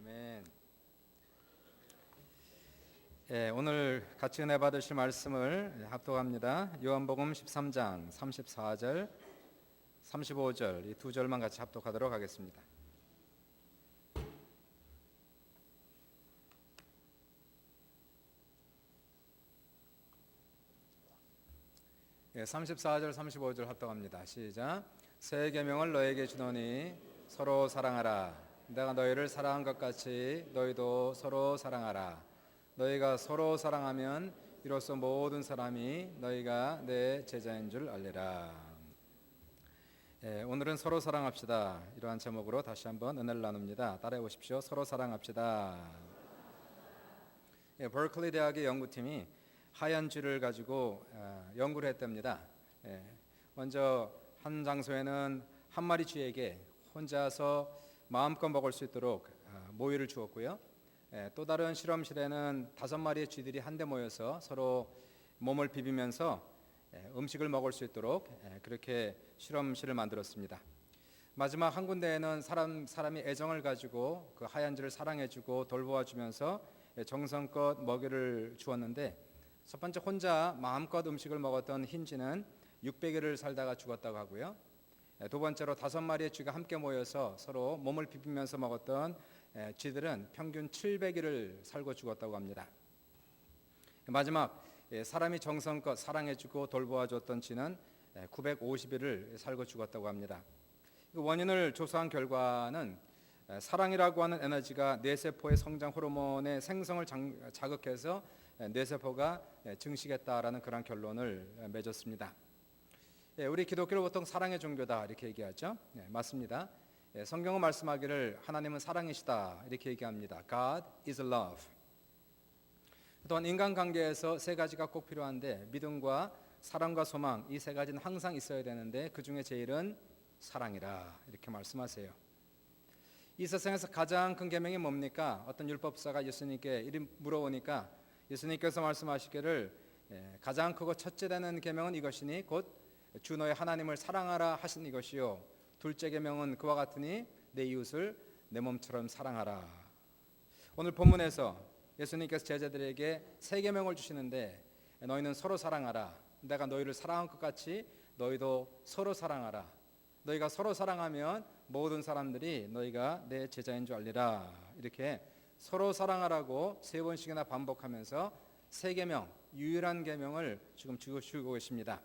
아멘. 오늘 같이 은혜 받으실 말씀을 합독합니다. 요한복음 13장 34절, 35절 이 두 절만 같이 합독하도록 하겠습니다. 34절, 35절 합독합니다. 시작. 새 계명을 너에게 주노니 서로 사랑하라. 내가 너희를 사랑한 것 같이 너희도 서로 사랑하라. 너희가 서로 사랑하면 이로써 모든 사람이 너희가 내 제자인 줄 알리라. 오늘은 서로 사랑합시다. 이러한 제목으로 다시 한번 은혜를 나눕니다. 따라해 보십시오. 서로 사랑합시다. 버클리 대학의 연구팀이 하얀 쥐를 가지고 연구를 했답니다. 먼저 한 장소에는 한 마리 쥐에게 혼자서 마음껏 먹을 수 있도록 모이를 주었고요. 또 다른 실험실에는 5마리의 쥐들이 한데 모여서 서로 몸을 비비면서 음식을 먹을 수 있도록 그렇게 실험실을 만들었습니다. 마지막 한 군데에는 사람이 애정을 가지고 그 하얀 쥐를 사랑해주고 돌보아주면서 정성껏 먹이를 주었는데, 첫 번째 혼자 마음껏 음식을 먹었던 흰 쥐는 600일을 살다가 죽었다고 하고요. 두 번째로 5마리의 쥐가 함께 모여서 서로 몸을 비비면서 먹었던 쥐들은 평균 700일을 살고 죽었다고 합니다. 마지막 사람이 정성껏 사랑해주고 돌보아줬던 쥐는 950일을 살고 죽었다고 합니다. 원인을 조사한 결과는 사랑이라고 하는 에너지가 뇌세포의 성장 호르몬의 생성을 자극해서 뇌세포가 증식했다라는 그런 결론을 맺었습니다. 우리 기독교를 보통 사랑의 종교다 이렇게 얘기하죠. 맞습니다. 성경은 말씀하기를 하나님은 사랑이시다 이렇게 얘기합니다. God is love. 또한 인간관계에서 3가지가 꼭 필요한데, 믿음과 사랑과 소망, 이 3가지는 항상 있어야 되는데 그 중에 제일은 사랑이라 이렇게 말씀하세요. 이 세상에서 가장 큰 계명이 뭡니까? 어떤 율법사가 예수님께 이리 물어보니까 예수님께서 말씀하시기를 가장 크고 첫째 되는 계명은 이것이니 곧 주 너의 하나님을 사랑하라 하신 이것이요, 둘째 계명은 그와 같으니 내 이웃을 내 몸처럼 사랑하라. 오늘 본문에서 예수님께서 제자들에게 3계명을 주시는데, 너희는 서로 사랑하라. 내가 너희를 사랑한 것 같이 너희도 서로 사랑하라. 너희가 서로 사랑하면 모든 사람들이 너희가 내 제자인 줄 알리라. 이렇게 서로 사랑하라고 3번씩이나 반복하면서 3계명, 유일한 계명을 지금 주고 계십니다.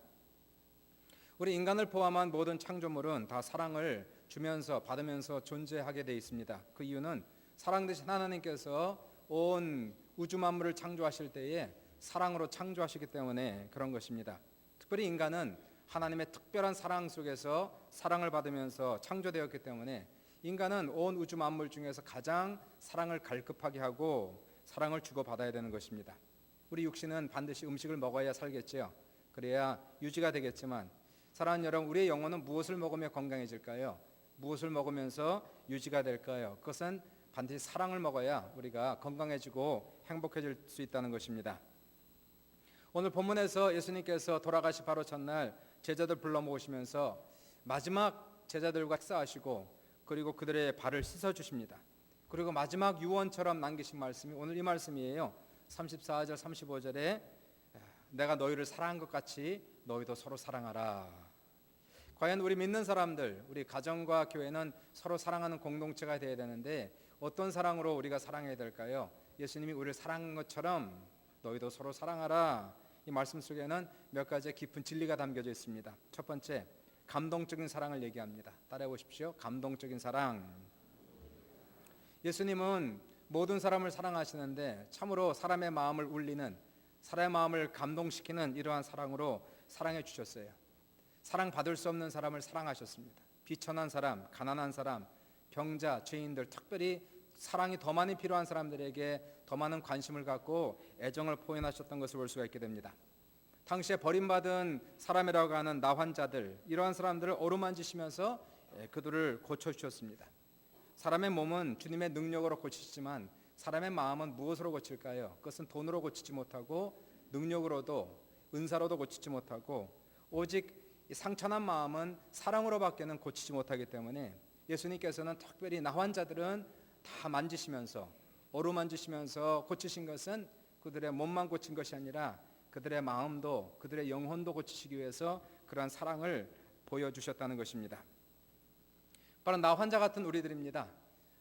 우리 인간을 포함한 모든 창조물은 다 사랑을 주면서 받으면서 존재하게 되어 있습니다. 그 이유는 사랑 되신 하나님께서 온 우주 만물을 창조하실 때에 사랑으로 창조하시기 때문에 그런 것입니다. 특별히 인간은 하나님의 특별한 사랑 속에서 사랑을 받으면서 창조되었기 때문에 인간은 온 우주 만물 중에서 가장 사랑을 갈급하게 하고 사랑을 주고받아야 되는 것입니다. 우리 육신은 반드시 음식을 먹어야 살겠지요. 그래야 유지가 되겠지만, 사랑하는 여러분, 우리의 영혼은 무엇을 먹으며 건강해질까요? 무엇을 먹으면서 유지가 될까요? 그것은 반드시 사랑을 먹어야 우리가 건강해지고 행복해질 수 있다는 것입니다. 오늘 본문에서 예수님께서 돌아가시 바로 전날 제자들 불러 모으시면서 마지막 제자들과 식사하시고 그리고 그들의 발을 씻어주십니다. 그리고 마지막 유언처럼 남기신 말씀이 오늘 이 말씀이에요. 34절 35절에 내가 너희를 사랑한 것 같이 너희도 서로 사랑하라. 과연 우리 믿는 사람들, 우리 가정과 교회는 서로 사랑하는 공동체가 되어야 되는데 어떤 사랑으로 우리가 사랑해야 될까요? 예수님이 우리를 사랑한 것처럼 너희도 서로 사랑하라. 이 말씀 속에는 몇 가지의 깊은 진리가 담겨져 있습니다. 첫 번째, 감동적인 사랑을 얘기합니다. 따라해 보십시오. 감동적인 사랑. 예수님은 모든 사람을 사랑하시는데 참으로 사람의 마음을 울리는, 사람의 마음을 감동시키는 이러한 사랑으로 사랑해 주셨어요. 사랑받을 수 없는 사람을 사랑하셨습니다. 비천한 사람, 가난한 사람, 병자, 죄인들, 특별히 사랑이 더 많이 필요한 사람들에게 더 많은 관심을 갖고 애정을 표현하셨던 것을 볼 수가 있게 됩니다. 당시에 버림받은 사람이라고 하는 나환자들, 이러한 사람들을 어루만지시면서 그들을 고쳐주셨습니다. 사람의 몸은 주님의 능력으로 고치시지만 사람의 마음은 무엇으로 고칠까요? 그것은 돈으로 고치지 못하고 능력으로도 은사로도 고치지 못하고 오직 이 상처난 마음은 사랑으로밖에는 고치지 못하기 때문에 예수님께서는 특별히 나환자들은 다 만지시면서 어루만지시면서 고치신 것은 그들의 몸만 고친 것이 아니라 그들의 마음도 그들의 영혼도 고치시기 위해서 그러한 사랑을 보여주셨다는 것입니다. 바로 나 환자 같은 우리들입니다.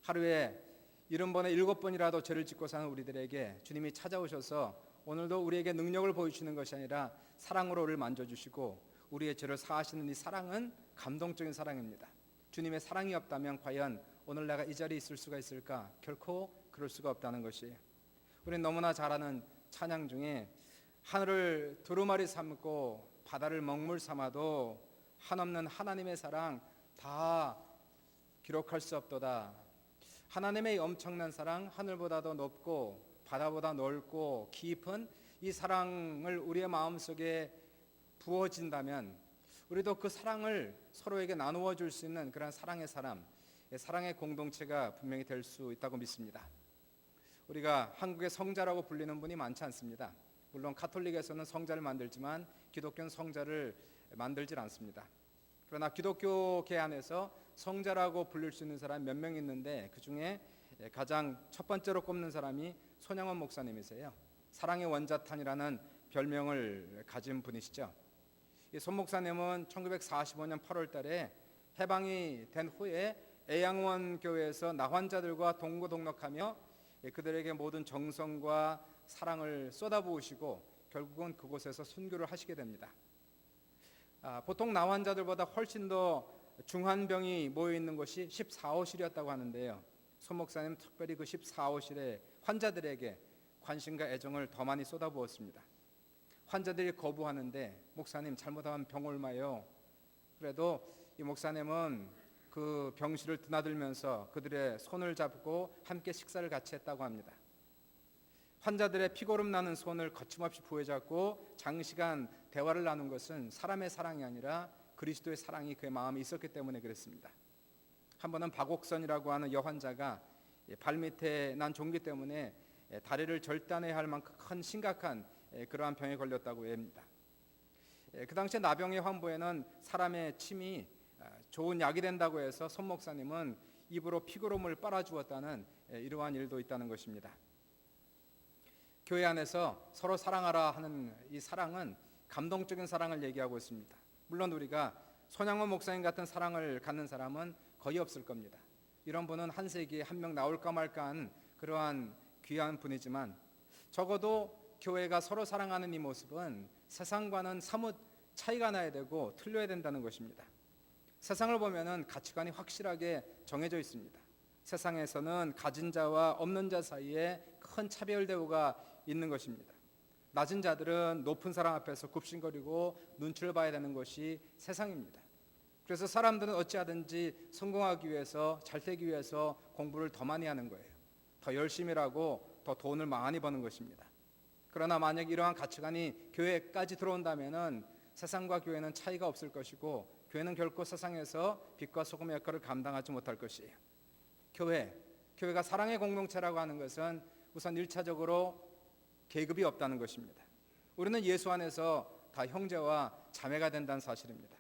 하루에 70번에 7번이라도 죄를 짓고 사는 우리들에게 주님이 찾아오셔서 오늘도 우리에게 능력을 보여주시는 것이 아니라 사랑으로 우리를 만져주시고 우리의 죄를 사하시는 이 사랑은 감동적인 사랑입니다. 주님의 사랑이 없다면 과연 오늘 내가 이 자리에 있을 수가 있을까? 결코 그럴 수가 없다는 것이에요. 우리는 너무나 잘 아는 찬양 중에 하늘을 두루마리 삼고 바다를 먹물 삼아도 한없는 하나님의 사랑 다 기록할 수 없도다. 하나님의 엄청난 사랑, 하늘보다도 높고 바다보다 넓고 깊은 이 사랑을 우리의 마음속에 부어진다면 우리도 그 사랑을 서로에게 나누어 줄 수 있는 그런 사랑의 사람, 사랑의 공동체가 분명히 될 수 있다고 믿습니다. 우리가 한국의 성자라고 불리는 분이 많지 않습니다. 물론 가톨릭에서는 성자를 만들지만 기독교는 성자를 만들질 않습니다. 그러나 기독교계 안에서 성자라고 불릴 수 있는 사람이 몇 명 있는데 그 중에 가장 첫 번째로 꼽는 사람이 손양원 목사님이세요. 사랑의 원자탄이라는 별명을 가진 분이시죠. 이 손 목사님은 1945년 8월 달에 해방이 된 후에 애양원 교회에서 나환자들과 동고동락하며 그들에게 모든 정성과 사랑을 쏟아부으시고 결국은 그곳에서 순교를 하시게 됩니다. 보통 나환자들보다 훨씬 더 중한 병이 모여 있는 곳이 14호실이었다고 하는데요. 손 목사님 특별히 그 14호실의 환자들에게 관심과 애정을 더 많이 쏟아부었습니다. 환자들이 거부하는데 목사님 잘못하면 병 옮아요. 그래도 이 목사님은 그 병실을 드나들면서 그들의 손을 잡고 함께 식사를 같이 했다고 합니다. 환자들의 피고름 나는 손을 거침없이 부여잡고 장시간 대화를 나눈 것은 사람의 사랑이 아니라 그리스도의 사랑이 그의 마음에 있었기 때문에 그랬습니다. 한 번은 박옥선이라고 하는 여환자가 발밑에 난 종기 때문에 다리를 절단해야 할 만큼 큰 심각한 그러한 병에 걸렸다고 합니다. 그 당시에 나병의 환부에는 사람의 침이 좋은 약이 된다고 해서 손 목사님은 입으로 피고름을 빨아주었다는 이러한 일도 있다는 것입니다. 교회 안에서 서로 사랑하라 하는 이 사랑은 감동적인 사랑을 얘기하고 있습니다. 물론 우리가 손양원 목사님 같은 사랑을 갖는 사람은 거의 없을 겁니다. 이런 분은 한 세기에 한 명 나올까 말까한 그러한 귀한 분이지만 적어도 교회가 서로 사랑하는 이 모습은 세상과는 사뭇 차이가 나야 되고 틀려야 된다는 것입니다. 세상을 보면은 가치관이 확실하게 정해져 있습니다. 세상에서는 가진 자와 없는 자 사이에 큰 차별 대우가 있는 것입니다. 낮은 자들은 높은 사람 앞에서 굽신거리고 눈치를 봐야 되는 것이 세상입니다. 그래서 사람들은 어찌하든지 성공하기 위해서 잘 되기 위해서 공부를 더 많이 하는 거예요. 더 열심히 하고 더 돈을 많이 버는 것입니다. 그러나 만약 이러한 가치관이 교회까지 들어온다면은 세상과 교회는 차이가 없을 것이고 교회는 결코 세상에서 빛과 소금의 역할을 감당하지 못할 것이에요. 교회가 사랑의 공동체라고 하는 것은 우선 1차적으로 계급이 없다는 것입니다. 우리는 예수 안에서 다 형제와 자매가 된다는 사실입니다.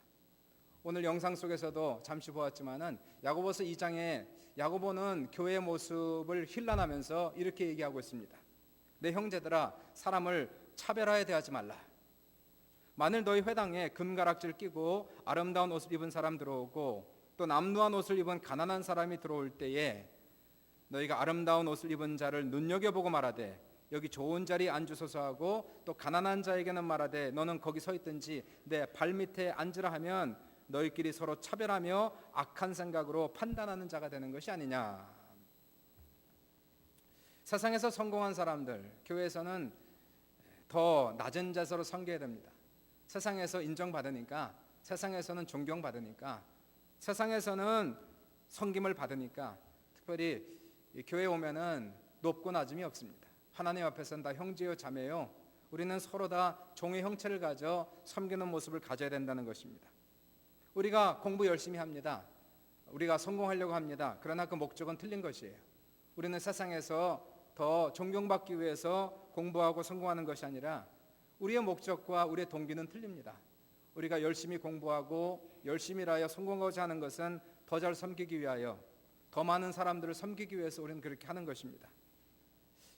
오늘 영상 속에서도 잠시 보았지만은 야고보서 2장에 야고보는 교회의 모습을 힐난하면서 이렇게 얘기하고 있습니다. 내 형제들아, 사람을 차별하여 대하지 말라. 만일 너희 회당에 금가락질 끼고 아름다운 옷을 입은 사람 들어오고 또 남루한 옷을 입은 가난한 사람이 들어올 때에 너희가 아름다운 옷을 입은 자를 눈여겨보고 말하되 여기 좋은 자리에 앉으소서 하고 또 가난한 자에게는 말하되 너는 거기 서 있든지 내 발밑에 앉으라 하면 너희끼리 서로 차별하며 악한 생각으로 판단하는 자가 되는 것이 아니냐. 세상에서 성공한 사람들, 교회에서는 더 낮은 자세로 섬겨야 됩니다. 세상에서 인정받으니까, 세상에서는 존경받으니까, 세상에서는 섬김을 받으니까 특별히 교회에 오면은 높고 낮음이 없습니다. 하나님 앞에서는 다 형제요 자매요. 우리는 서로 다 종의 형체를 가져 섬기는 모습을 가져야 된다는 것입니다. 우리가 공부 열심히 합니다. 우리가 성공하려고 합니다. 그러나 그 목적은 틀린 것이에요. 우리는 세상에서 더 존경받기 위해서 공부하고 성공하는 것이 아니라 우리의 목적과 우리의 동기는 틀립니다. 우리가 열심히 공부하고 열심히 일하여 성공하고자 하는 것은 더 잘 섬기기 위하여, 더 많은 사람들을 섬기기 위해서 우리는 그렇게 하는 것입니다.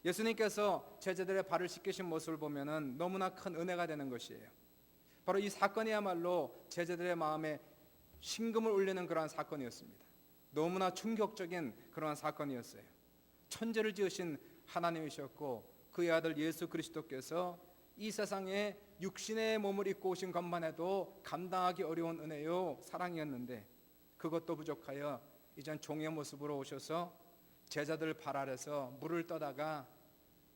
예수님께서 제자들의 발을 씻기신 모습을 보면은 너무나 큰 은혜가 되는 것이에요. 바로 이 사건이야말로 제자들의 마음에 심금을 울리는 그러한 사건이었습니다. 너무나 충격적인 그러한 사건이었어요. 천지를 지으신 하나님이셨고 그의 아들 예수 그리스도께서 이 세상에 육신의 몸을 입고 오신 것만 해도 감당하기 어려운 은혜요 사랑이었는데, 그것도 부족하여 이젠 종의 모습으로 오셔서 제자들 발 아래서 물을 떠다가,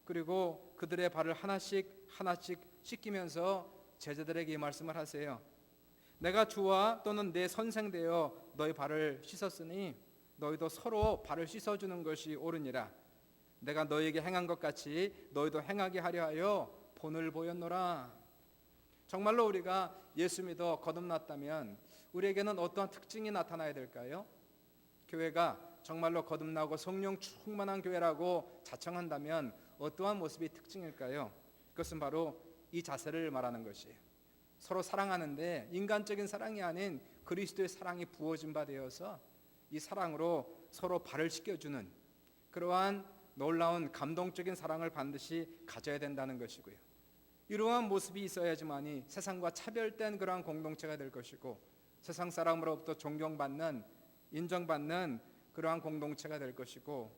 그리고 그들의 발을 하나씩 하나씩 씻기면서 제자들에게 이 말씀을 하세요. 내가 주와 또는 내 선생 되어 너희 발을 씻었으니 너희도 서로 발을 씻어주는 것이 옳으니라. 내가 너희에게 행한 것 같이 너희도 행하게 하려 하여 본을 보였노라. 정말로 우리가 예수 믿어 거듭났다면 우리에게는 어떠한 특징이 나타나야 될까요? 교회가 정말로 거듭나고 성령 충만한 교회라고 자청한다면 어떠한 모습이 특징일까요? 그것은 바로 이 자세를 말하는 것이에요. 서로 사랑하는데 인간적인 사랑이 아닌 그리스도의 사랑이 부어진 바 되어서 이 사랑으로 서로 발을 씻겨주는 그러한 놀라운 감동적인 사랑을 반드시 가져야 된다는 것이고요. 이러한 모습이 있어야지만이 세상과 차별된 그러한 공동체가 될 것이고 세상 사람으로부터 존경받는, 인정받는 그러한 공동체가 될 것이고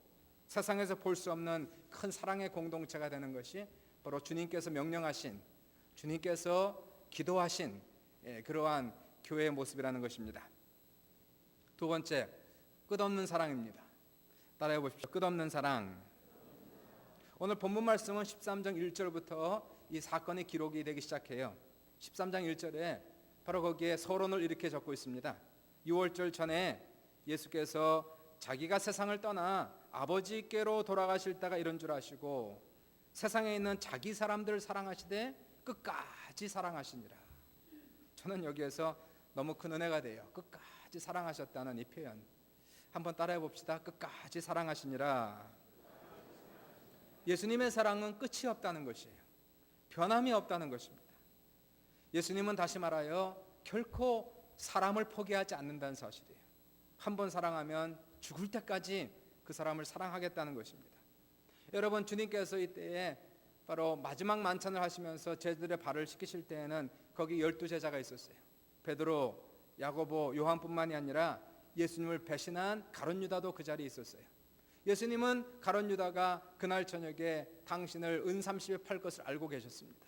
세상에서 볼 수 없는 큰 사랑의 공동체가 되는 것이 바로 주님께서 명령하신, 주님께서 기도하신 그러한 교회의 모습이라는 것입니다. 두 번째, 끝없는 사랑입니다. 따라해 보십시오. 끝없는 사랑. 오늘 본문 말씀은 13장 1절부터 이 사건의 기록이 되기 시작해요. 13장 1절에 바로 거기에 서론을 이렇게 적고 있습니다. 6월절 전에 예수께서 자기가 세상을 떠나 아버지께로 돌아가실 때가 이런 줄 아시고 세상에 있는 자기 사람들을 사랑하시되 끝까지 사랑하시니라. 저는 여기에서 너무 큰 은혜가 돼요. 끝까지 사랑하셨다는 이 표현 한번 따라해 봅시다. 끝까지 사랑하시니라. 예수님의 사랑은 끝이 없다는 것이에요. 변함이 없다는 것입니다. 예수님은 다시 말하여 결코 사람을 포기하지 않는다는 사실이에요. 한번 사랑하면 죽을 때까지 그 사람을 사랑하겠다는 것입니다. 여러분, 주님께서 이때에 바로 마지막 만찬을 하시면서 제자들의 발을 씻기실 때에는 거기 12제자가 있었어요. 베드로, 야고보, 요한뿐만이 아니라 예수님을 배신한 가룟 유다도 그 자리에 있었어요. 예수님은 가룟 유다가 그날 저녁에 당신을 은 30에 팔 것을 알고 계셨습니다.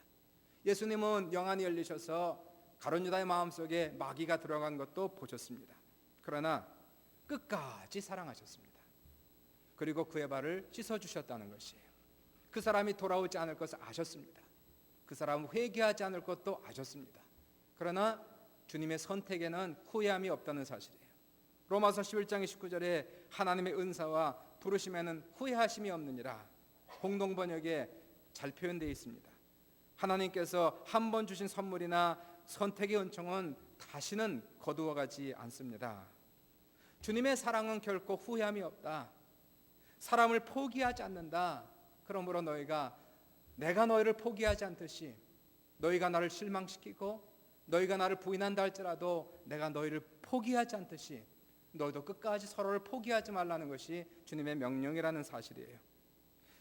예수님은 영안이 열리셔서 가룟 유다의 마음속에 마귀가 들어간 것도 보셨습니다. 그러나 끝까지 사랑하셨습니다. 그리고 그의 발을 씻어주셨다는 것이에요. 그 사람이 돌아오지 않을 것을 아셨습니다. 그 사람은 회개하지 않을 것도 아셨습니다. 그러나 주님의 선택에는 후회함이 없다는 사실이에요. 로마서 11장 19절에 하나님의 은사와 부르심에는 후회하심이 없느니라 공동번역에 잘 표현되어 있습니다. 하나님께서 한 번 주신 선물이나 선택의 은총은 다시는 거두어가지 않습니다. 주님의 사랑은 결코 후회함이 없다. 사람을 포기하지 않는다. 그러므로 내가 너희를 포기하지 않듯이 너희가 나를 실망시키고 너희가 나를 부인한다 할지라도 내가 너희를 포기하지 않듯이 너희도 끝까지 서로를 포기하지 말라는 것이 주님의 명령이라는 사실이에요.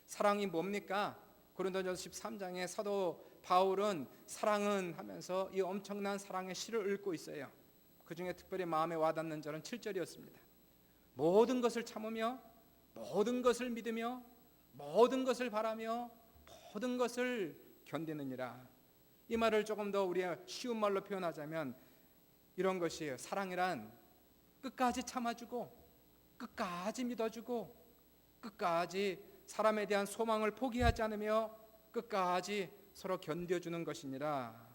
사랑이 뭡니까? 고린도전서 13장에 사도 바울은 사랑은 하면서 이 엄청난 사랑의 시를 읽고 있어요. 그 중에 특별히 마음에 와닿는 절은 7절이었습니다. 모든 것을 참으며 모든 것을 믿으며 모든 것을 바라며 모든 것을 견디느니라. 이 말을 조금 더 우리의 쉬운 말로 표현하자면 이런 것이에요. 사랑이란 끝까지 참아주고 끝까지 믿어주고 끝까지 사람에 대한 소망을 포기하지 않으며 끝까지 서로 견뎌주는 것이니라.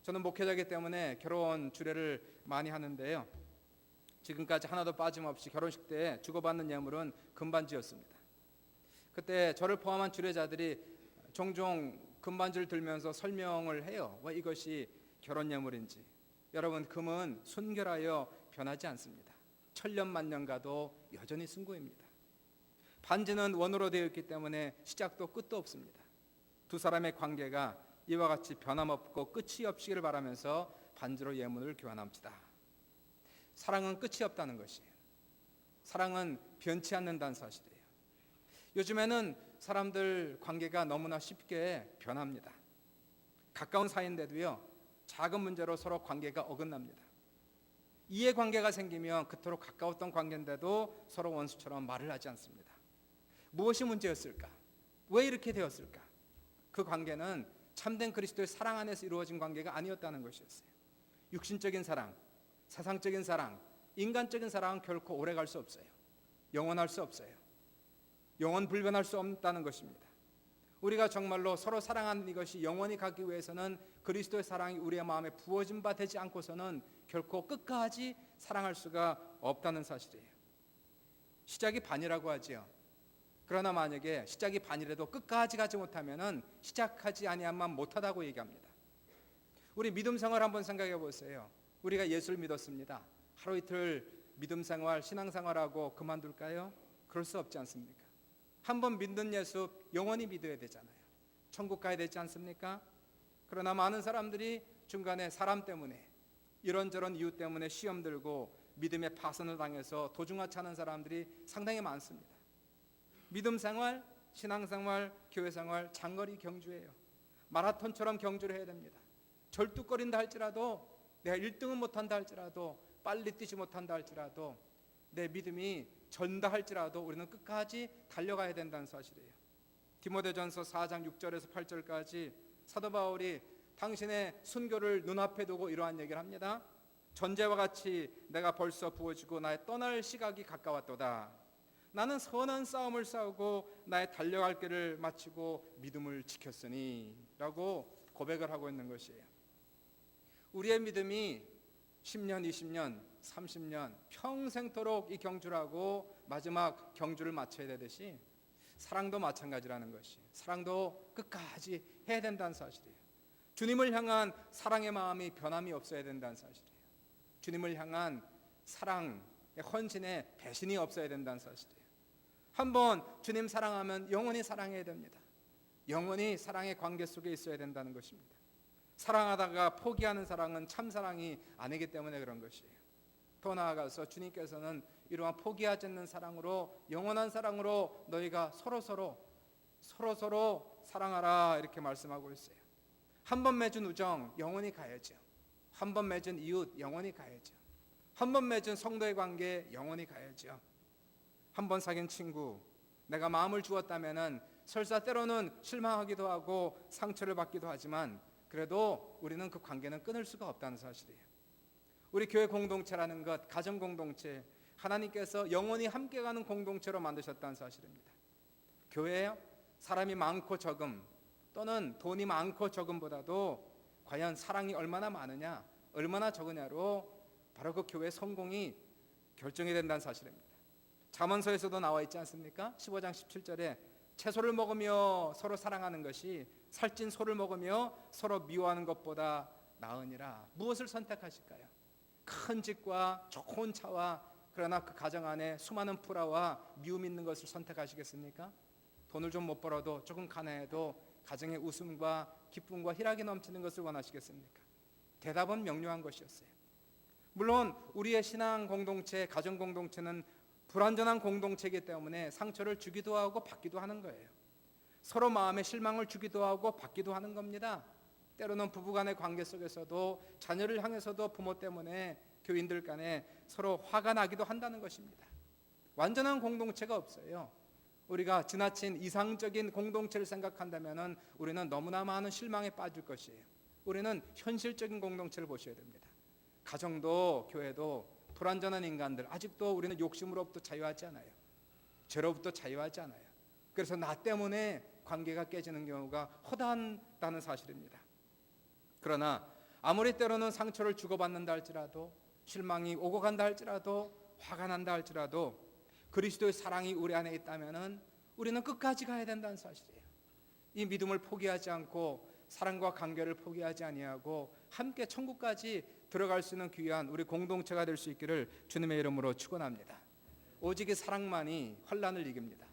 저는 목회자이기 때문에 결혼 주례를 많이 하는데요. 지금까지 하나도 빠짐없이 결혼식 때 주고받는 예물은 금반지였습니다. 그때 저를 포함한 주례자들이 종종 금반지를 들면서 설명을 해요. 왜 이것이 결혼 예물인지. 여러분, 금은 순결하여 변하지 않습니다. 천년만년 가도 여전히 순고입니다. 반지는 원으로 되어 있기 때문에 시작도 끝도 없습니다. 두 사람의 관계가 이와 같이 변함없고 끝이 없기를 바라면서 반지로 예물을 교환합시다. 사랑은 끝이 없다는 것이에요. 사랑은 변치 않는다는 사실이에요. 요즘에는 사람들 관계가 너무나 쉽게 변합니다. 가까운 사이인데도요, 작은 문제로 서로 관계가 어긋납니다. 이해관계가 생기면 그토록 가까웠던 관계인데도 서로 원수처럼 말을 하지 않습니다. 무엇이 문제였을까? 왜 이렇게 되었을까? 그 관계는 참된 그리스도의 사랑 안에서 이루어진 관계가 아니었다는 것이었어요. 육신적인 사랑, 세상적인 사랑, 인간적인 사랑은 결코 오래갈 수 없어요. 영원할 수 없어요. 영원 불변할 수 없다는 것입니다. 우리가 정말로 서로 사랑하는 이것이 영원히 가기 위해서는 그리스도의 사랑이 우리의 마음에 부어진 바 되지 않고서는 결코 끝까지 사랑할 수가 없다는 사실이에요. 시작이 반이라고 하지요. 그러나 만약에 시작이 반이라도 끝까지 가지 못하면은 시작하지 아니한만 못하다고 얘기합니다. 우리 믿음 생활 한번 생각해 보세요. 우리가 예수를 믿었습니다. 하루 이틀 믿음 생활, 신앙 생활하고 그만둘까요? 그럴 수 없지 않습니까? 한번 믿는 예수 영원히 믿어야 되잖아요. 천국 가야 되지 않습니까? 그러나 많은 사람들이 중간에 사람 때문에, 이런저런 이유 때문에 시험 들고 믿음의 파선을 당해서 도중하차하는 사람들이 상당히 많습니다. 믿음 생활, 신앙 생활, 교회 생활 장거리 경주예요. 마라톤처럼 경주를 해야 됩니다. 절뚝거린다 할지라도, 내가 1등은 못한다 할지라도, 빨리 뛰지 못한다 할지라도, 내 믿음이 전다 할지라도 우리는 끝까지 달려가야 된다는 사실이에요. 디모데전서 4장 6절에서 8절까지 사도 바울이 당신의 순교를 눈앞에 두고 이러한 얘기를 합니다. 전제와 같이 내가 벌써 부어지고 나의 떠날 시각이 가까웠도다. 나는 선한 싸움을 싸우고 나의 달려갈 길을 마치고 믿음을 지켰으니 라고 고백을 하고 있는 것이에요. 우리의 믿음이 10년, 20년, 30년 평생토록 이 경주를 하고 마지막 경주를 마쳐야 되듯이 사랑도 마찬가지라는 것이, 사랑도 끝까지 해야 된다는 사실이에요. 주님을 향한 사랑의 마음이 변함이 없어야 된다는 사실이에요. 주님을 향한 사랑의 헌신에 배신이 없어야 된다는 사실이에요. 한번 주님 사랑하면 영원히 사랑해야 됩니다. 영원히 사랑의 관계 속에 있어야 된다는 것입니다. 사랑하다가 포기하는 사랑은 참사랑이 아니기 때문에 그런 것이에요. 더 나아가서 주님께서는 이러한 포기하지 않는 사랑으로, 영원한 사랑으로 너희가 서로서로 사랑하라 이렇게 말씀하고 있어요. 한 번 맺은 우정 영원히 가야죠. 한 번 맺은 이웃 영원히 가야죠. 한 번 맺은 성도의 관계 영원히 가야죠. 한 번 사귄 친구, 내가 마음을 주었다면은 설사 때로는 실망하기도 하고 상처를 받기도 하지만 그래도 우리는 그 관계는 끊을 수가 없다는 사실이에요. 우리 교회 공동체라는 것, 가정 공동체, 하나님께서 영원히 함께 가는 공동체로 만드셨다는 사실입니다. 교회에 사람이 많고 적음, 또는 돈이 많고 적음보다도 과연 사랑이 얼마나 많으냐, 얼마나 적으냐로 바로 그 교회의 성공이 결정이 된다는 사실입니다. 잠언서에서도 나와 있지 않습니까? 15장 17절에 채소를 먹으며 서로 사랑하는 것이 살찐 소를 먹으며 서로 미워하는 것보다 나으니라. 무엇을 선택하실까요? 큰 집과 좋은 차와 그러나 그 가정 안에 수많은 불화와 미움 있는 것을 선택하시겠습니까? 돈을 좀 못 벌어도 조금 가난해도 가정의 웃음과 기쁨과 희락이 넘치는 것을 원하시겠습니까? 대답은 명료한 것이었어요. 물론 우리의 신앙 공동체, 가정 공동체는 불완전한 공동체이기 때문에 상처를 주기도 하고 받기도 하는 거예요. 서로 마음에 실망을 주기도 하고 받기도 하는 겁니다. 때로는 부부간의 관계 속에서도, 자녀를 향해서도 부모 때문에 교인들 간에 서로 화가 나기도 한다는 것입니다. 완전한 공동체가 없어요. 우리가 지나친 이상적인 공동체를 생각한다면 우리는 너무나 많은 실망에 빠질 것이에요. 우리는 현실적인 공동체를 보셔야 됩니다. 가정도 교회도 불완전한 인간들, 아직도 우리는 욕심으로부터 자유하지 않아요. 죄로부터 자유하지 않아요. 그래서 나 때문에 관계가 깨지는 경우가 허다하다는 사실입니다. 그러나 아무리 때로는 상처를 주고받는다 할지라도, 실망이 오고 간다 할지라도, 화가 난다 할지라도 그리스도의 사랑이 우리 안에 있다면 우리는 끝까지 가야 된다는 사실이에요. 이 믿음을 포기하지 않고 사랑과 관계를 포기하지 아니하고 함께 천국까지 들어갈 수 있는 귀한 우리 공동체가 될 수 있기를 주님의 이름으로 축원합니다. 오직 이 사랑만이 환난을 이깁니다.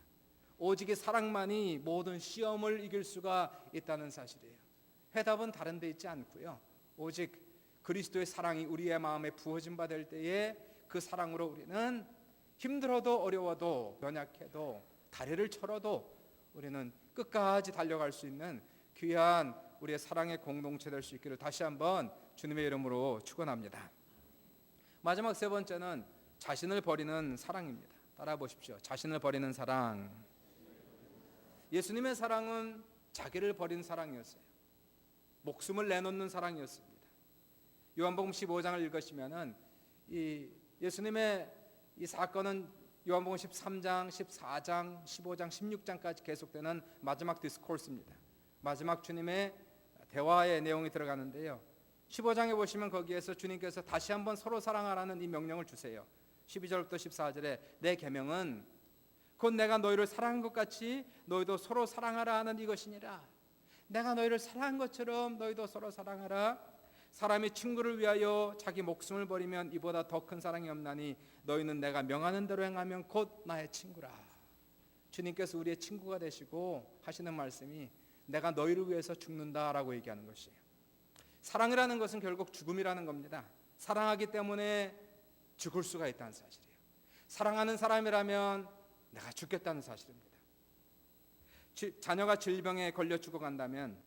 오직 이 사랑만이 모든 시험을 이길 수가 있다는 사실이에요. 해답은 다른 데 있지 않고요. 오직 그리스도의 사랑이 우리의 마음에 부어진 바 될 때에 그 사랑으로 우리는 힘들어도 어려워도 연약해도 다리를 철어도 우리는 끝까지 달려갈 수 있는 귀한 우리의 사랑의 공동체 될 수 있기를 다시 한번 주님의 이름으로 축원합니다. 마지막 세 번째는 자신을 버리는 사랑입니다. 따라 보십시오. 자신을 버리는 사랑. 예수님의 사랑은 자기를 버린 사랑이었어요. 목숨을 내놓는 사랑이었습니다. 요한복음 15장을 읽으시면은 이 예수님의 이 사건은 요한복음 13장, 14장, 15장, 16장까지 계속되는 마지막 디스코스입니다. 마지막 주님의 대화의 내용이 들어가는데요. 15장에 보시면 거기에서 주님께서 다시 한번 서로 사랑하라는 이 명령을 주세요. 12절부터 14절에 내 계명은 곧 내가 너희를 사랑한 것 같이 너희도 서로 사랑하라 하는 이것이니라. 내가 너희를 사랑한 것처럼 너희도 서로 사랑하라. 사람이 친구를 위하여 자기 목숨을 버리면 이보다 더 큰 사랑이 없나니 너희는 내가 명하는 대로 행하면 곧 나의 친구라. 주님께서 우리의 친구가 되시고 하시는 말씀이 내가 너희를 위해서 죽는다라고 얘기하는 것이에요. 사랑이라는 것은 결국 죽음이라는 겁니다. 사랑하기 때문에 죽을 수가 있다는 사실이에요. 사랑하는 사람이라면 내가 죽겠다는 사실입니다. 자녀가 질병에 걸려 죽어간다면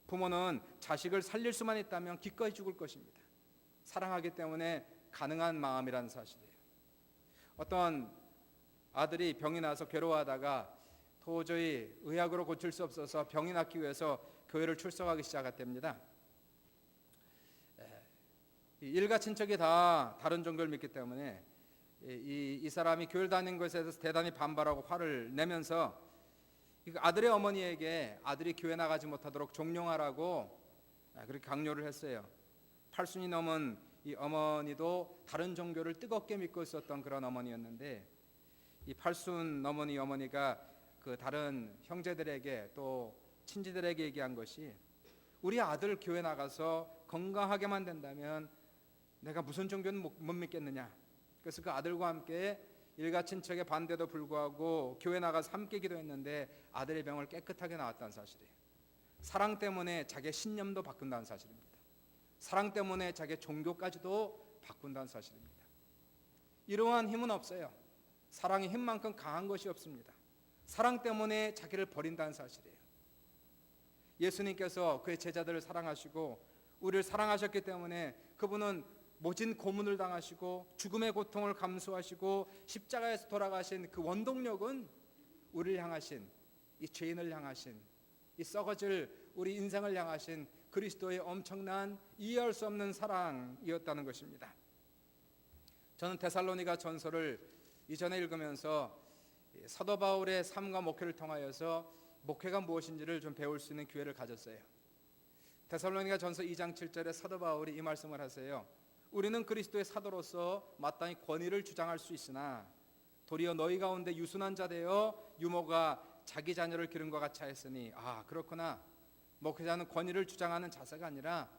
부모는 자식을 살릴 수만 있다면 기꺼이 죽을 것입니다. 사랑하기 때문에 가능한 마음이라는 사실이에요. 어떤 아들이 병이 나서 괴로워하다가 도저히 의학으로 고칠 수 없어서 병이 낫기 위해서 교회를 출석하기 시작했답니다. 일가 친척이 다 다른 종교를 믿기 때문에 이 사람이 교회를 다니는 것에 대해서 대단히 반발하고 화를 내면서 아들의 어머니에게 아들이 교회 나가지 못하도록 종용하라고 그렇게 강요를 했어요. 80이 넘은 이 어머니도 다른 종교를 뜨겁게 믿고 있었던 그런 어머니였는데 이 80 넘은 이 어머니가 그 다른 형제들에게 또 친지들에게 얘기한 것이 우리 아들 교회 나가서 건강하게만 된다면 내가 무슨 종교는 못 믿겠느냐. 그래서 그 아들과 함께 일가 친척의 반대도 불구하고 교회 나가서 함께 기도했는데 아들의 병을 깨끗하게 나았다는 사실이에요. 사랑 때문에 자기의 신념도 바꾼다는 사실입니다. 사랑 때문에 자기의 종교까지도 바꾼다는 사실입니다. 이러한 힘은 없어요. 사랑의 힘만큼 강한 것이 없습니다. 사랑 때문에 자기를 버린다는 사실이에요. 예수님께서 그의 제자들을 사랑하시고 우리를 사랑하셨기 때문에 그분은 모진 고문을 당하시고 죽음의 고통을 감수하시고 십자가에서 돌아가신 그 원동력은 우리를 향하신 이 죄인을 향하신 이 썩어질 우리 인생을 향하신 그리스도의 엄청난 이해할 수 없는 사랑이었다는 것입니다. 저는 데살로니가 전서를 이전에 읽으면서 사도 바울의 삶과 목회를 통하여서 목회가 무엇인지를 좀 배울 수 있는 기회를 가졌어요. 데살로니가 전서 2장 7절에 사도 바울이 이 말씀을 하세요. 우리는 그리스도의 사도로서 마땅히 권위를 주장할 수 있으나 도리어 너희 가운데 유순한 자 되어 유모가 자기 자녀를 기른 것 같이 하였으니 그렇구나. 목회자는 권위를 주장하는 자세가 아니라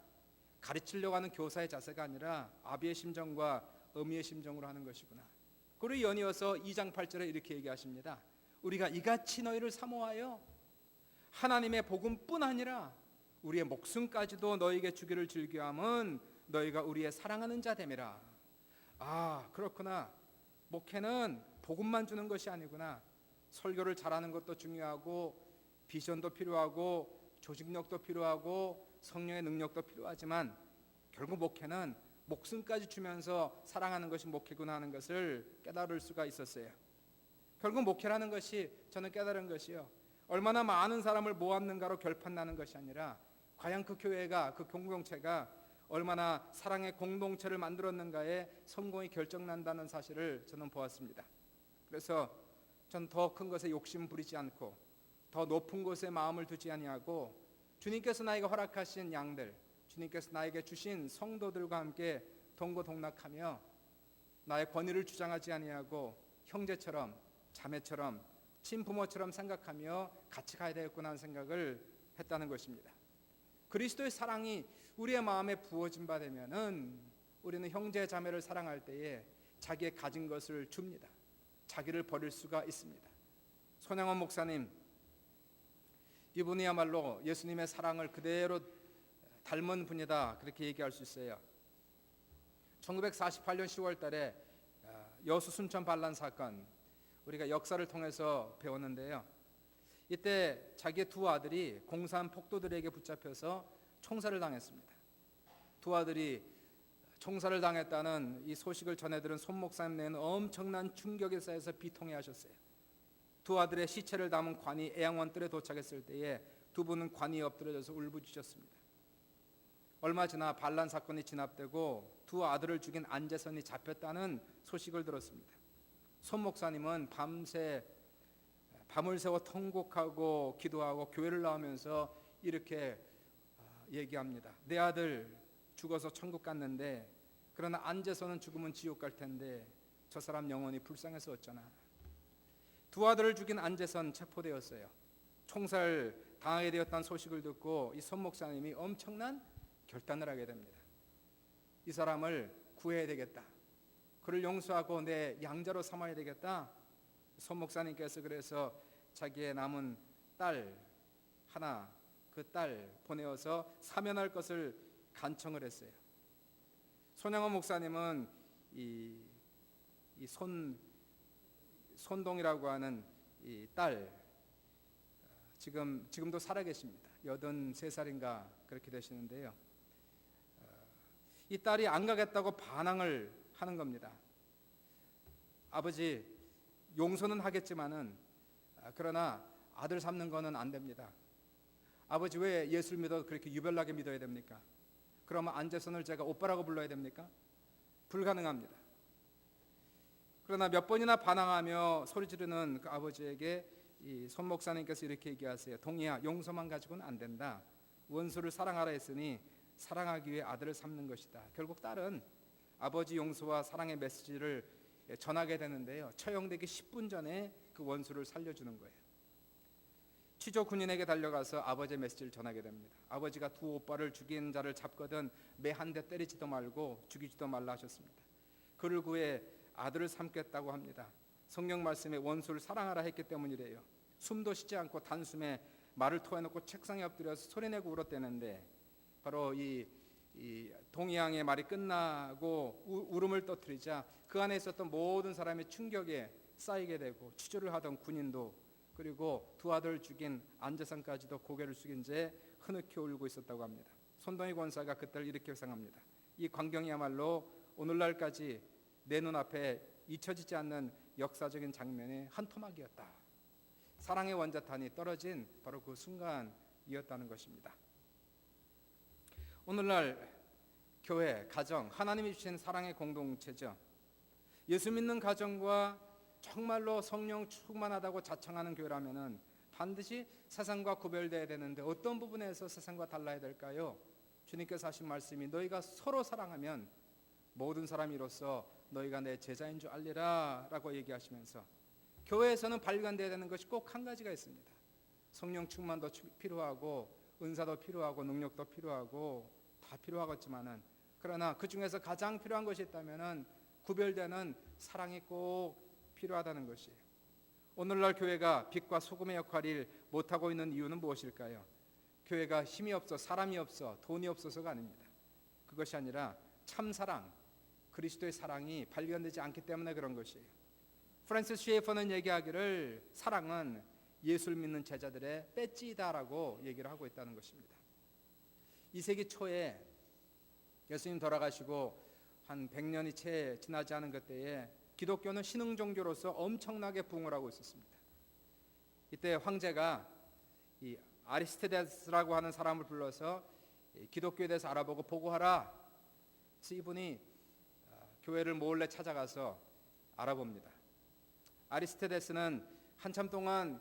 가르치려고 하는 교사의 자세가 아니라 아비의 심정과 어미의 심정으로 하는 것이구나. 그리고 연이어서 2장 8절에 이렇게 얘기하십니다. 우리가 이같이 너희를 사모하여 하나님의 복음뿐 아니라 우리의 목숨까지도 너희에게 주기를 즐겨함은 너희가 우리의 사랑하는 자 됨이라. 그렇구나. 목회는 복음만 주는 것이 아니구나. 설교를 잘하는 것도 중요하고 비전도 필요하고 조직력도 필요하고 성령의 능력도 필요하지만 결국 목회는 목숨까지 주면서 사랑하는 것이 목회구나 하는 것을 깨달을 수가 있었어요. 결국 목회라는 것이 저는 깨달은 것이요, 얼마나 많은 사람을 모았는가로 결판나는 것이 아니라 과연 그 교회가 그 공동체가 얼마나 사랑의 공동체를 만들었는가에 성공이 결정난다는 사실을 저는 보았습니다. 그래서 저는 더 큰 것에 욕심 부리지 않고 더 높은 곳에 마음을 두지 아니하고 주님께서 나에게 허락하신 양들, 주님께서 나에게 주신 성도들과 함께 동고동락하며 나의 권위를 주장하지 아니하고 형제처럼 자매처럼 친부모처럼 생각하며 같이 가야 되겠구나 하는 생각을 했다는 것입니다. 그리스도의 사랑이 우리의 마음에 부어진 바 되면은 우리는 형제 자매를 사랑할 때에 자기의 가진 것을 줍니다. 자기를 버릴 수가 있습니다. 손양원 목사님, 이분이야말로 예수님의 사랑을 그대로 닮은 분이다, 그렇게 얘기할 수 있어요. 1948년 10월 달에 여수 순천 반란 사건, 우리가 역사를 통해서 배웠는데요. 이때 자기의 두 아들이 공산 폭도들에게 붙잡혀서 총살을 당했습니다. 두 아들이 총살을 당했다는 이 소식을 전해들은 손 목사님 내는 엄청난 충격에 쌓여서 비통해하셨어요. 두 아들의 시체를 담은 관이 애양원뜰에 도착했을 때에 두 분은 관이 엎드려져서 울부짖었습니다. 얼마 지나 반란 사건이 진압되고 두 아들을 죽인 안재선이 잡혔다는 소식을 들었습니다. 손 목사님은 밤을 새워 통곡하고 기도하고 교회를 나오면서 이렇게 얘기합니다. 내 아들 죽어서 천국 갔는데, 그러나 안재선은 죽으면 지옥 갈 텐데 저 사람 영혼이 불쌍해서 어쩌나. 두 아들을 죽인 안재선 체포되었어요. 총살 당하게 되었다는 소식을 듣고 이 손 목사님이 엄청난 결단을 하게 됩니다. 이 사람을 구해야 되겠다. 그를 용서하고 내 양자로 삼아야 되겠다. 손 목사님께서 그래서 자기의 남은 딸 하나, 그 딸 보내어서 사면할 것을 간청을 했어요. 손영원 목사님은 이 손동이라고 하는 이 딸, 지금도 살아계십니다. 83살인가 그렇게 되시는데요. 이 딸이 안 가겠다고 반항을 하는 겁니다. 아버지, 용서는 하겠지만은 그러나 아들 삼는 거는 안 됩니다. 아버지, 왜 예수를 믿어도 그렇게 유별나게 믿어야 됩니까? 그러면 안재선을 제가 오빠라고 불러야 됩니까? 불가능합니다. 그러나 몇 번이나 반항하며 소리 지르는 그 아버지에게 이 손 목사님께서 이렇게 얘기하세요. 동이야, 용서만 가지고는 안 된다. 원수를 사랑하라 했으니 사랑하기 위해 아들을 삼는 것이다. 결국 딸은 아버지 용서와 사랑의 메시지를 전하게 되는데요. 처형되기 10분 전에 그 원수를 살려주는 거예요. 취조 군인에게 달려가서 아버지의 메시지를 전하게 됩니다. 아버지가 두 오빠를 죽인 자를 잡거든 매 한 대 때리지도 말고 죽이지도 말라 하셨습니다. 그를 구해 아들을 삼겠다고 합니다. 성경 말씀에 원수를 사랑하라 했기 때문이래요. 숨도 쉬지 않고 단숨에 말을 토해놓고 책상에 엎드려서 소리내고 울었대는데, 바로 이 동의양의 말이 끝나고 울음을 터뜨리자 그 안에 있었던 모든 사람의 충격에 쌓이게 되고, 취조를 하던 군인도 그리고 두 아들을 죽인 안재선까지도 고개를 숙인 채 흐느껴 울고 있었다고 합니다. 손동희 권사가 그때를 이렇게 회상합니다. 이 광경이야말로 오늘날까지 내 눈앞에 잊혀지지 않는 역사적인 장면의 한 토막이었다. 사랑의 원자탄이 떨어진 바로 그 순간이었다는 것입니다. 오늘날 교회, 가정, 하나님이 주신 사랑의 공동체죠. 예수 믿는 가정과 정말로 성령 충만하다고 자청하는 교회라면은 반드시 세상과 구별되어야 되는데, 어떤 부분에서 세상과 달라야 될까요? 주님께서 하신 말씀이 너희가 서로 사랑하면 모든 사람이로서 너희가 내 제자인 줄 알리라 라고 얘기하시면서, 교회에서는 발견되어야 되는 것이 꼭 한 가지가 있습니다. 성령 충만도 필요하고 은사도 필요하고 능력도 필요하고 다 필요하겠지만은, 그러나 그 중에서 가장 필요한 것이 있다면은 구별되는 사랑이 꼭 필요하다는 것이에요. 오늘날 교회가 빛과 소금의 역할을 못하고 있는 이유는 무엇일까요? 교회가 힘이 없어, 사람이 없어, 돈이 없어서가 아닙니다. 그것이 아니라 참 사랑, 그리스도의 사랑이 발견되지 않기 때문에 그런 것이에요. 프란시스 셰이퍼는 얘기하기를 사랑은 예수를 믿는 제자들의 배지다라고 얘기를 하고 있다는 것입니다. 2세기 초에 예수님 돌아가시고 한 100년이 채 지나지 않은 그때에 기독교는 신흥 종교로서 엄청나게 부흥을 하고 있었습니다. 이때 황제가 이 아리스토텔레스라고 하는 사람을 불러서 기독교에 대해서 알아보고 보고하라. 그래서 이분이 교회를 몰래 찾아가서 알아봅니다. 아리스토텔레스는 한참 동안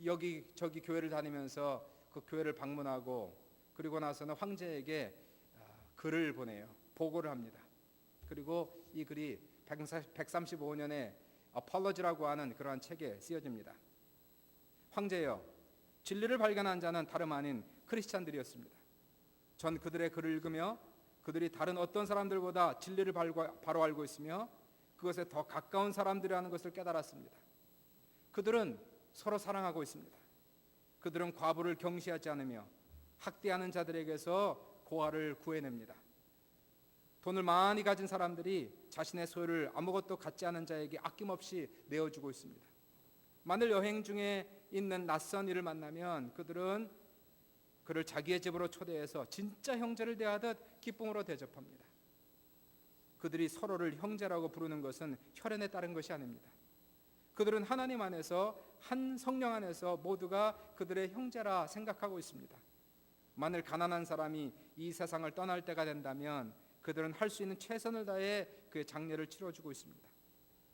여기저기 교회를 다니면서 그 교회를 방문하고, 그리고 나서는 황제에게 글을 보내요. 보고를 합니다. 그리고 이 글이 135년에 어폴로지라고 하는 그러한 책에 쓰여집니다. 황제여, 진리를 발견한 자는 다름 아닌 크리스찬들이었습니다. 전 그들의 글을 읽으며 그들이 다른 어떤 사람들보다 진리를 바로 알고 있으며 그것에 더 가까운 사람들이라는 것을 깨달았습니다. 그들은 서로 사랑하고 있습니다. 그들은 과부를 경시하지 않으며 학대하는 자들에게서 고아를 구해냅니다. 돈을 많이 가진 사람들이 자신의 소유를 아무것도 갖지 않은 자에게 아낌없이 내어주고 있습니다. 만일 여행 중에 있는 낯선 이를 만나면 그들은 그를 자기의 집으로 초대해서 진짜 형제를 대하듯 기쁨으로 대접합니다. 그들이 서로를 형제라고 부르는 것은 혈연에 따른 것이 아닙니다. 그들은 하나님 안에서, 한 성령 안에서 모두가 그들의 형제라 생각하고 있습니다. 만일 가난한 사람이 이 세상을 떠날 때가 된다면 그들은 할 수 있는 최선을 다해 그의 장례를 치러주고 있습니다.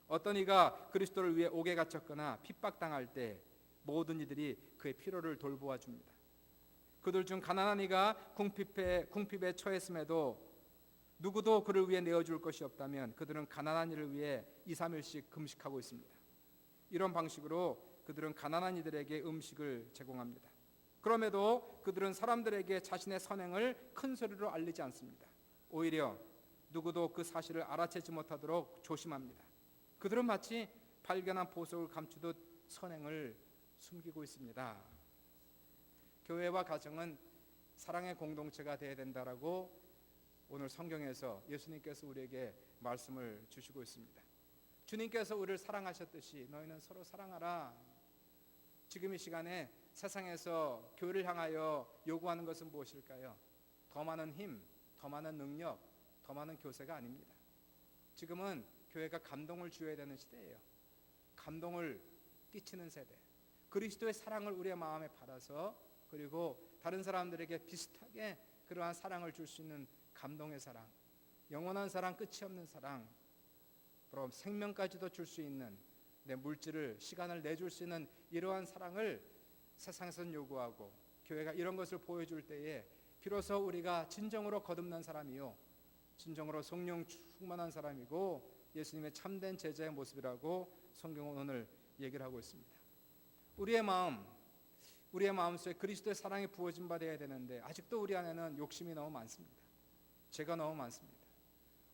어떤 이가 그리스도를 위해 옥에 갇혔거나 핍박당할 때 모든 이들이 그의 필요를 돌보아 줍니다. 그들 중 가난한 이가 궁핍에 처했음에도 누구도 그를 위해 내어줄 것이 없다면 그들은 가난한 이를 위해 2, 3일씩 금식하고 있습니다. 이런 방식으로 그들은 가난한 이들에게 음식을 제공합니다. 그럼에도 그들은 사람들에게 자신의 선행을 큰 소리로 알리지 않습니다. 오히려 누구도 그 사실을 알아채지 못하도록 조심합니다. 그들은 마치 발견한 보석을 감추듯 선행을 숨기고 있습니다. 교회와 가정은 사랑의 공동체가 되어야 된다라고 오늘 성경에서 예수님께서 우리에게 말씀을 주시고 있습니다. 주님께서 우리를 사랑하셨듯이 너희는 서로 사랑하라. 지금 이 시간에 세상에서 교회를 향하여 요구하는 것은 무엇일까요? 더 많은 힘, 더 많은 능력, 더 많은 교세가 아닙니다. 지금은 교회가 감동을 주어야 되는 시대예요. 감동을 끼치는 세대. 그리스도의 사랑을 우리의 마음에 받아서 그리고 다른 사람들에게 비슷하게 그러한 사랑을 줄 수 있는 감동의 사랑, 영원한 사랑, 끝이 없는 사랑, 그럼 생명까지도 줄 수 있는 내 물질을, 시간을 내줄 수 있는 이러한 사랑을 세상에서는 요구하고 교회가 이런 것을 보여줄 때에 비로소 우리가 진정으로 거듭난 사람이요 진정으로 성령 충만한 사람이고 예수님의 참된 제자의 모습이라고 성경은 오늘 얘기를 하고 있습니다. 우리의 마음속에 그리스도의 사랑이 부어진 바 되어야 되는데 아직도 우리 안에는 욕심이 너무 많습니다. 죄가 너무 많습니다.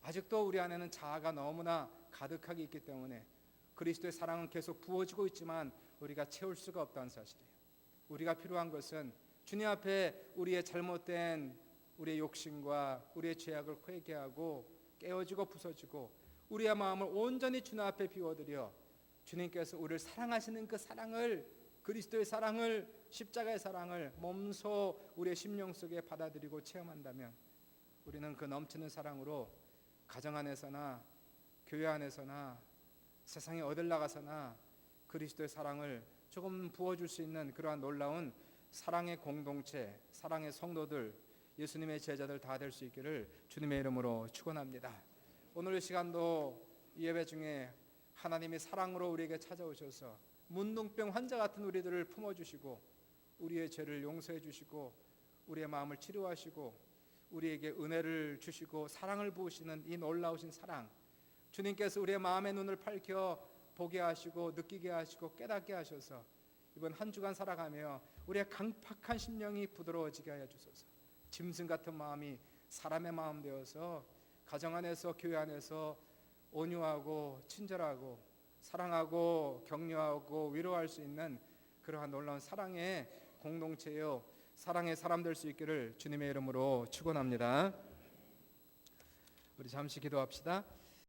아직도 우리 안에는 자아가 너무나 가득하게 있기 때문에 그리스도의 사랑은 계속 부어지고 있지만 우리가 채울 수가 없다는 사실이에요. 우리가 필요한 것은 주님 앞에 우리의 잘못된 우리의 욕심과 우리의 죄악을 회개하고 깨어지고 부서지고 우리의 마음을 온전히 주님 앞에 비워드려 주님께서 우리를 사랑하시는 그 사랑을, 그리스도의 사랑을, 십자가의 사랑을 몸소 우리의 심령 속에 받아들이고 체험한다면 우리는 그 넘치는 사랑으로 가정 안에서나 교회 안에서나 세상에 어딜 나가서나 그리스도의 사랑을 조금 부어줄 수 있는 그러한 놀라운 사랑의 공동체, 사랑의 성도들, 예수님의 제자들 다 될 수 있기를 주님의 이름으로 축원합니다. 오늘 이 시간도 예배 중에 하나님이 사랑으로 우리에게 찾아오셔서 문둥병 환자 같은 우리들을 품어주시고 우리의 죄를 용서해 주시고 우리의 마음을 치료하시고 우리에게 은혜를 주시고 사랑을 부으시는 이 놀라우신 사랑, 주님께서 우리의 마음의 눈을 밝혀 보게 하시고 느끼게 하시고 깨닫게 하셔서 이번 한 주간 살아가며 우리의 강팍한 심령이 부드러워지게 하여 주소서. 짐승 같은 마음이 사람의 마음 되어서 가정 안에서 교회 안에서 온유하고 친절하고 사랑하고 격려하고 위로할 수 있는 그러한 놀라운 사랑의 공동체요 사랑의 사람 될 수 있기를 주님의 이름으로 축원합니다. 우리 잠시 기도합시다.